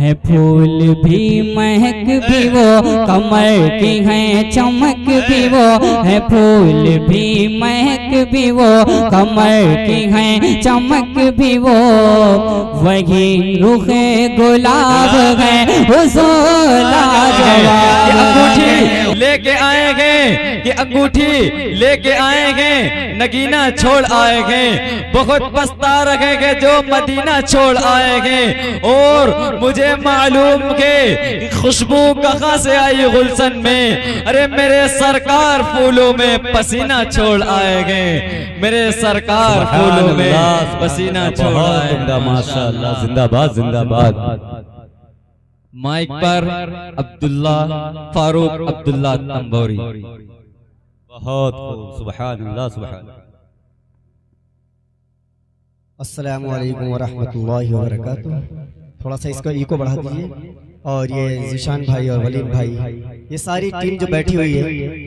है फूल भी महक भी वो, कमर की है चमक भी वो, है फूल भी महक भी वो, कमर की है चमक भी वो, वही रुखे गुलाब है हुस्न लाजवाब। अंगूठी लेके आएंगे, ये अंगूठी लेके आएंगे, नगीना छोड़ आएंगे, बहुत पछता रखेंगे जो मदीना छोड़ आएंगे। और मुझे मालूम के खुशबू कहाँ से आई गुलशन में, अरे मेरे सरकार फूलों में पसीना छोड़ आएंगे, मेरे सरकार फूलों में पसीना छोड़ आएंगे। माशाअल्लाह, जिंदाबाद जिंदाबाद। माइक पर अब्दुल्ला फारूक अब्दुल्ला तंबोरी। बहुत खूब, सुभान अल्लाह सुभान अल्लाह। अस्सलामु अलैकुम वरहमतुल्लाहि वबरकातुहू। थोड़ा सा इसका इको बढ़ा दीजिए। और ये ज़ीशान भाई और वलीम भाई, ये सारी टीम जो बैठी हुई है,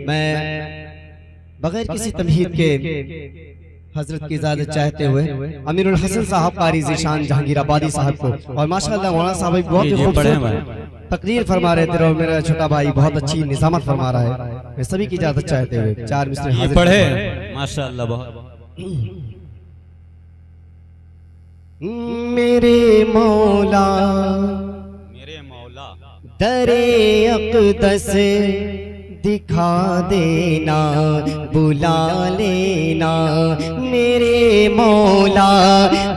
मैं बगैर किसी तमहीद के हजरत की इजाजत चाहते हुए अमीरुल हसन साहब कारी ज़ीशान जहांगीराबादी साहब को, और माशाअल्लाह मौलाना साहब भी बहुत ही खूबसूरत तकरीर फरमा रहे थे, और मेरा छोटा भाई बहुत अच्छी निजामत फरमा रहा है। मैं सभी की इजाजत चाहते हुए चार मिसरे पढ़े माशाअल्लाह। बहुत मेरे मौला दरे अक़दस दिखा देना, बुला लेना, मेरे मौला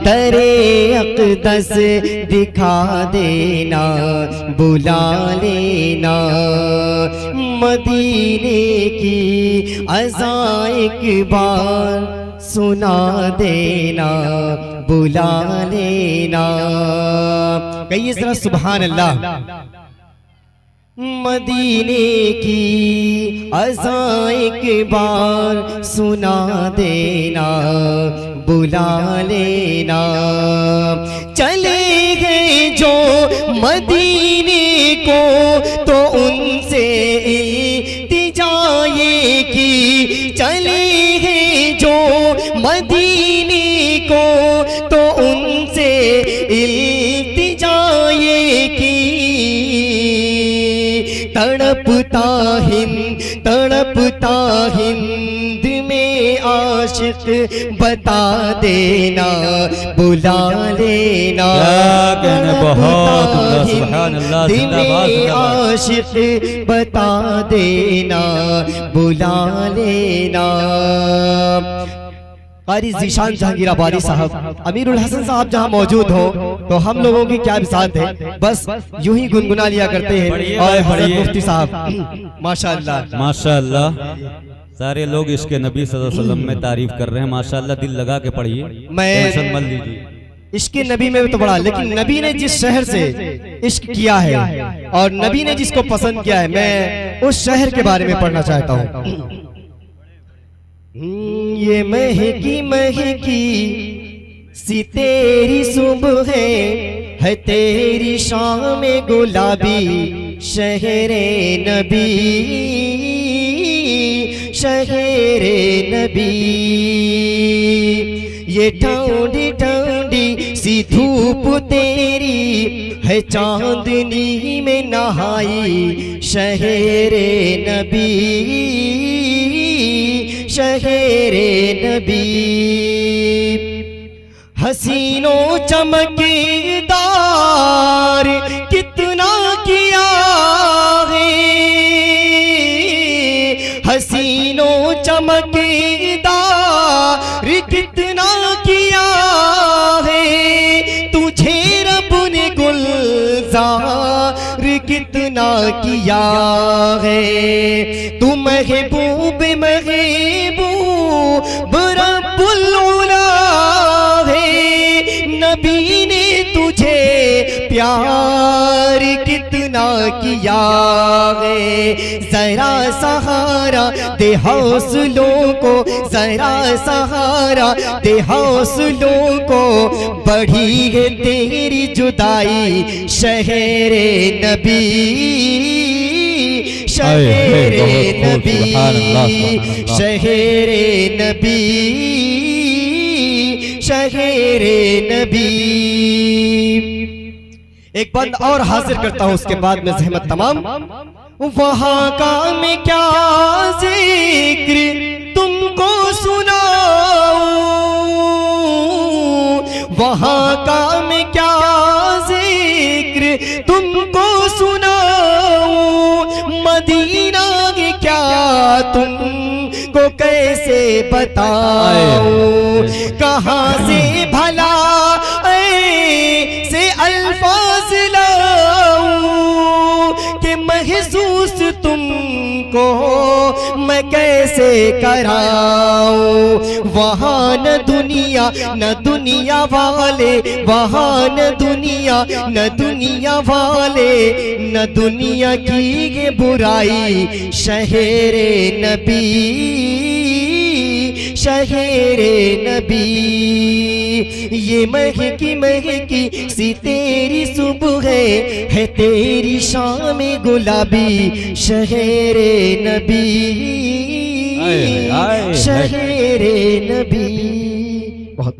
दरे अक़दस दिखा देना, बुला लेना, मदीने की अज़ा एक बार सुना देना, बुला लेना। कहिए जरा सुभान अल्लाह। मदीने की अज़ा एक बार सुना देना, बुला लेना, चले गए जो मदीने को तो उनसे इल्तिजा ये की, चले गए जो मदीने को तो उनसे इल्तिजा ये की, तड़पता हिंद में आशिक बता देना, बुला लेना, हिंद में आशिक बता देना, बुला लेना। कारी ज़ीशान जहांगीराबादी साहब, अमीरुल हसन साहब जहां मौजूद हो तो हम लोगों की क्या बिसात है, बस यूं ही गुनगुना लिया करते हैं। और हज़रत मुफ्ती साहब माशाअल्लाह माशाअल्लाह, सारे लोग इसके नबी सल्लल्लाहु अलैहि वसल्लम में तारीफ कर रहे हैं माशाअल्लाह। दिल लगा के पढ़िए, टेंशन मत लीजिए। इसके नबी में भी तो बड़ा, लेकिन नबी ने जिस शहर से इश्क किया है और नबी ने जिसको पसंद किया है, मैं उस शहर के बारे में पढ़ना चाहता हूँ। ये महकी महकी सी तेरी सुबह है तेरी शाम गुलाबी, शहरे नबी, शहरे नबी, ये ठंडी ठंडी सी धूप तेरी है चांदनी में नहाई, शहरे नबी, शहरे नबी, हसीनों चमकेदार कितना किया है, हसीनों चमकेदार कितना किया है, तुझे रब ने गुलजार कितना किया है, तू महबूब महबूब रब्बुल उला है, नबी ने तुझे प्यार कितना किया है, जरा सहारा दे हौसलों को, जरा सहारा दे हौसलों को, बढ़ी है तेरी जुदाई, शहरे नबी, शहरे नबी, शहरे नबी, शहरे नबी। एक बंद और हाजिर करता हूं, उसके बाद में जहमत तमाम। वहां का मैं क्या जिक्र तुमको सुनाऊं, वहां का मैं क्या जिक्र तुमको सुनाऊं, मदीना के क्या तुमको कैसे बताऊं, कहां से भला से अल्फाज लाऊं कि महसूस तुमको मैं कैसे कराऊं। वहां न दुनिया वाले, वहां न दुनिया वाले, न दुनिया की ये बुराई, शहरे नबी, शहरे नबी। ये महकी सी तेरी सुबह है तेरी शाम गुलाबी, शहरे नबी, शहरे नबी। बहुत